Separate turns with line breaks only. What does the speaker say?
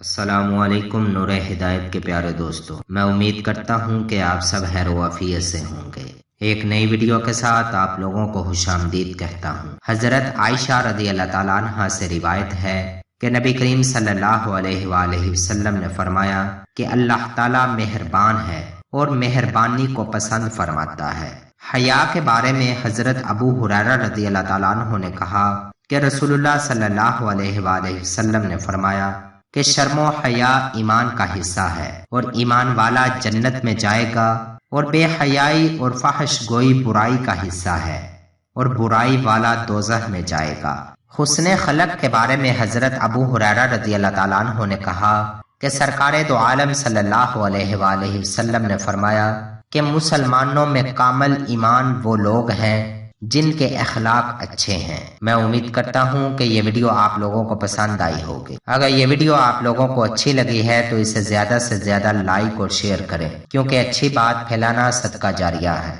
السلام علیکم نور ہدایت کے پیارے دوستو، میں امید کرتا ہوں کہ آپ سب خیر و عافیت سے ہوں گے۔ ایک نئی ویڈیو کے ساتھ آپ لوگوں کو خوش آمدید کہتا ہوں۔ حضرت عائشہ رضی اللہ تعالیٰ عنہ سے روایت ہے کہ نبی کریم صلی اللہ علیہ وآلہ وسلم نے فرمایا کہ اللہ تعالیٰ مہربان ہے اور مہربانی کو پسند فرماتا ہے۔ حیا کے بارے میں حضرت ابو ہریرہ رضی اللہ تعالیٰ عنہ نے کہا کہ رسول اللہ صلی اللہ علیہ وآلہ وسلم نے فرمایا کہ شرم و حیا ایمان کا حصہ ہے، اور ایمان والا جنت میں جائے گا، اور بے حیائی اور فحش گوئی برائی کا حصہ ہے، اور برائی والا دوزخ میں جائے گا۔ حسن خلق کے بارے میں حضرت ابو ہریرہ رضی اللہ تعالیٰ عنہ نے کہا کہ سرکار دو عالم صلی اللہ علیہ وآلہ وسلم نے فرمایا کہ مسلمانوں میں کامل ایمان وہ لوگ ہیں جن کے اخلاق اچھے ہیں۔ میں امید کرتا ہوں کہ یہ ویڈیو آپ لوگوں کو پسند آئی ہوگی۔ اگر یہ ویڈیو آپ لوگوں کو اچھی لگی ہے تو اسے زیادہ سے زیادہ لائک اور شیئر کریں، کیونکہ اچھی بات پھیلانا صدقہ جاریہ ہے۔